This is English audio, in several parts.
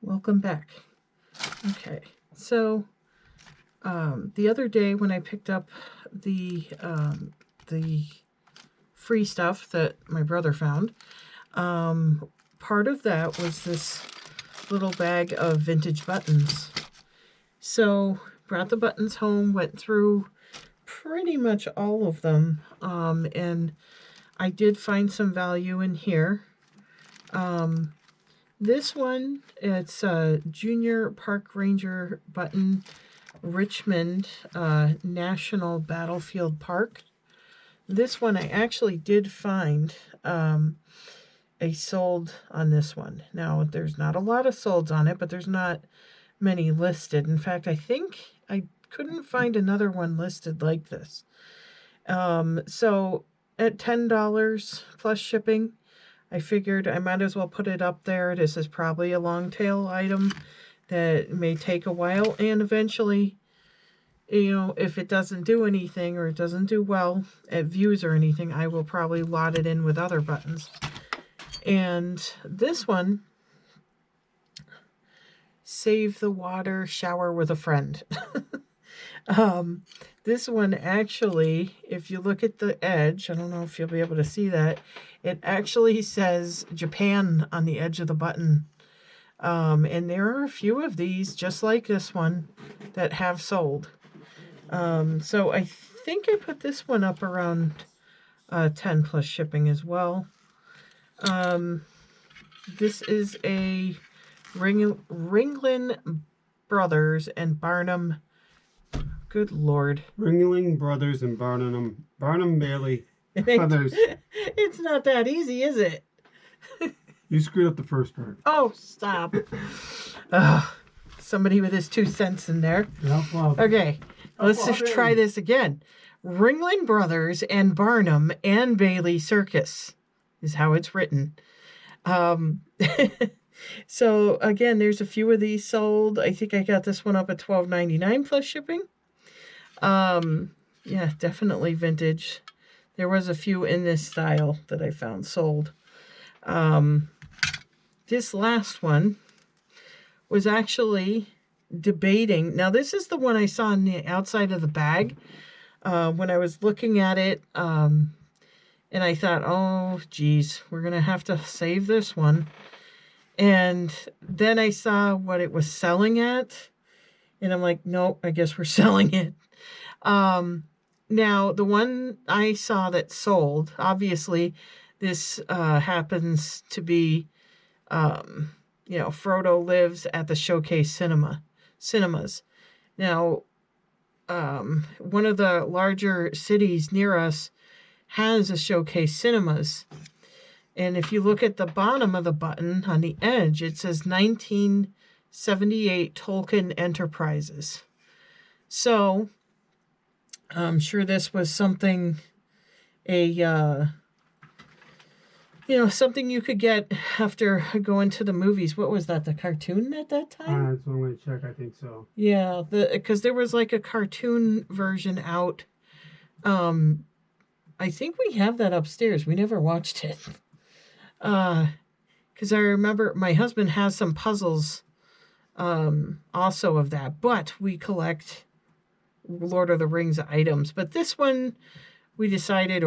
Welcome back. Okay, so the other day when I picked up the free stuff that my brother found, part of that was this little bag of vintage buttons. So brought the buttons home, went through pretty much all of them, and I did find some value in here. This one, it's a Junior Park Ranger button, Richmond National Battlefield Park. This one I actually did find a sold on this one. Now, there's not a lot of solds on it, but there's not many listed. In fact, I think I couldn't find another one listed like this. So at $10 plus shipping, I figured I might as well put it up there. This is probably a long tail item that may take a while, and eventually, you know, if it doesn't do anything or it doesn't do well at views or anything, I will probably lot it in with other buttons. And this one, Save the Water, Shower with a Friend. This one actually, if you look at the edge, I don't know if you'll be able to see that, it actually says Japan on the edge of the button. And there are a few of these, just like this one, that have sold. So I think I put this one up around 10 plus shipping as well. This is a Ringling Brothers and Barnum. Good Lord. Ringling Brothers and Barnum Bailey Brothers. It's not that easy, is it? You screwed up the first part. Oh, stop. Somebody with his 2 cents in there. No problem. Okay, let's just try this again. Ringling Brothers and Barnum and Bailey Circus is how it's written. So, again, there's a few of these sold. I think I got this one up at $12.99 plus shipping. Yeah, definitely vintage. There was a few in this style that I found sold. This last one was actually debating. Now, this is the one I saw on the outside of the bag when I was looking at it. And I thought, oh, geez, we're going to have to save this one. And then I saw what it was selling at. And I'm like, nope, I guess we're selling it. Now, the one I saw that sold, obviously, this happens to be, you know, Frodo lives at the Showcase Cinemas. Now, one of the larger cities near us has a Showcase Cinemas. And if you look at the bottom of the button on the edge, it says 1978 Tolkien Enterprises. So, I'm sure this was something, something you could get after going to the movies. What was that, the cartoon at that time? That's one way to check, I think so. Yeah, because there was like a cartoon version out. I think we have that upstairs. We never watched it. Because I remember my husband has some puzzles also of that, but we collect Lord of the Rings items. But this one I decided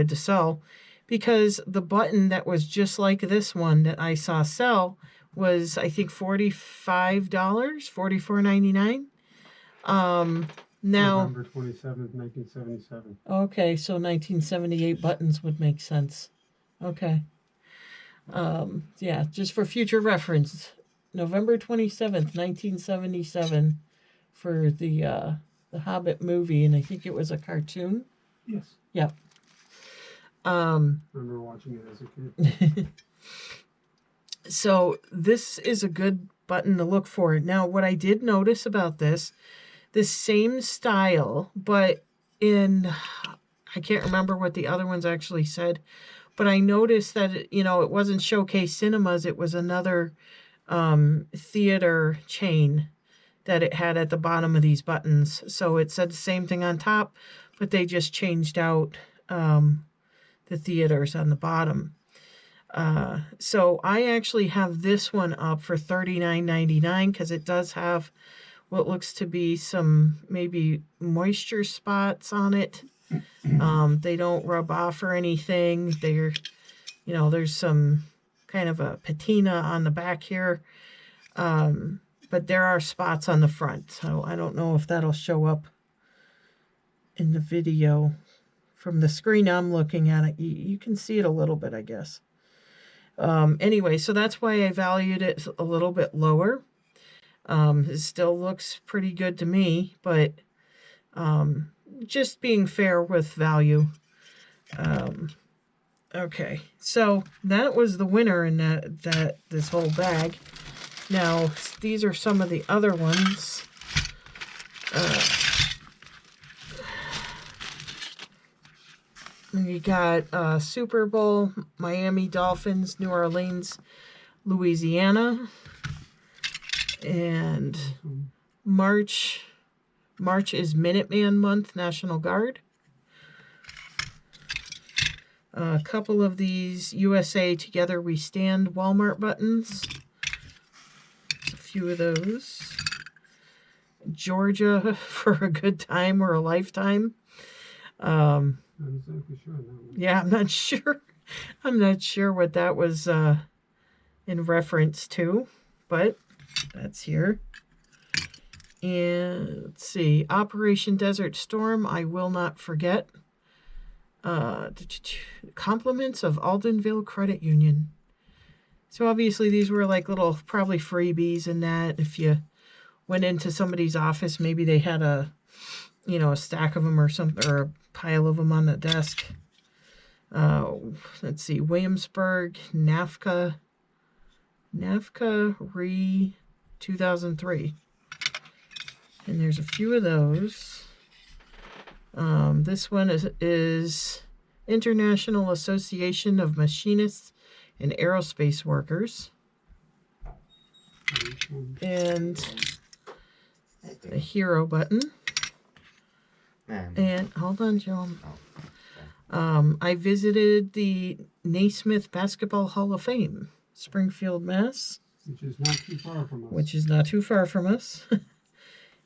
to sell because the button that was just like this one that I saw sell was, I think, $45, $44.99. Now, November 27th, 1977. Okay, so 1978 buttons would make sense. Okay. Yeah, just for future reference, November 27th, 1977 for the Hobbit movie, and I think it was a cartoon. Yes. Yep. I remember watching it as a kid. So this is a good button to look for. Now, what I did notice about this same style, but I can't remember what the other ones actually said, but I noticed that, it wasn't Showcase Cinemas. It was another theater chain that it had at the bottom of these buttons. So it said the same thing on top, but they just changed out the theaters on the bottom. So I actually have this one up for $39.99 because it does have what looks to be some maybe moisture spots on it. They don't rub off or anything. They're, there's some kind of a patina on the back here. But there are spots on the front. So I don't know if that'll show up in the video. From the screen I'm looking at it, you can see it a little bit, I guess. Anyway, so that's why I valued it a little bit lower. It still looks pretty good to me, but just being fair with value. Okay, so that was the winner in this whole bag. Now, these are some of the other ones. You got Super Bowl, Miami Dolphins, New Orleans, Louisiana, and March is Minuteman Month, National Guard. A couple of these USA Together We Stand Walmart buttons. A few of those. Georgia for a good time or a lifetime. Not exactly sure on that one. Yeah, I'm not sure. I'm not sure what that was in reference to, but that's here. And let's see, Operation Desert Storm, I Will Not Forget. Compliments of Aldenville Credit Union. So obviously these were like little probably freebies in that. If you went into somebody's office, maybe they had a stack of them or something, or a pile of them on the desk. Let's see, Williamsburg NAFCA Re 2003. And there's a few of those. This one is International Association of Machinists and Aerospace Workers. And the hero button. And hold on, Joe. I visited the Naismith Basketball Hall of Fame, Springfield, Mass. Which is not too far from us. Which is not too far from us.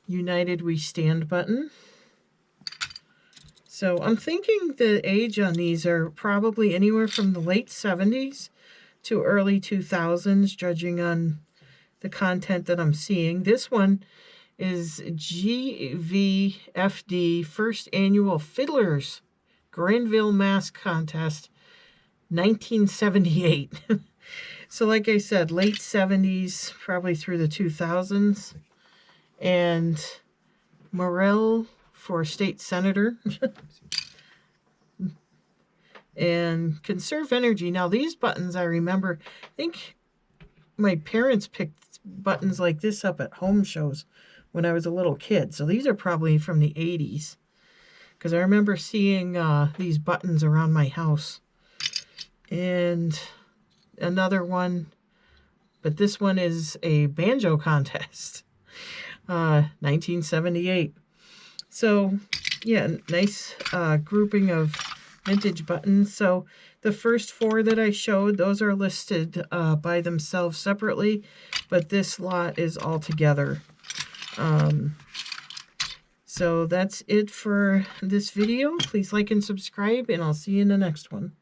United We Stand button. So I'm thinking the age on these are probably anywhere from the late 70s to early 2000s, judging on the content that I'm seeing. This one is GVFD First Annual Fiddlers Granville Mass Contest, 1978. So like I said, late 70s, probably through the 2000s. And Morrell for state senator. And Conserve Energy. Now these buttons, I remember, I think my parents picked buttons like this up at home shows when I was a little kid. So these are probably from the 80s. Because I remember seeing these buttons around my house. And another one, but this one is a banjo contest. 1978. So, yeah, nice grouping of vintage buttons. So the first four that I showed, those are listed by themselves separately, but this lot is all together. So that's it for this video. Please like and subscribe, and I'll see you in the next one.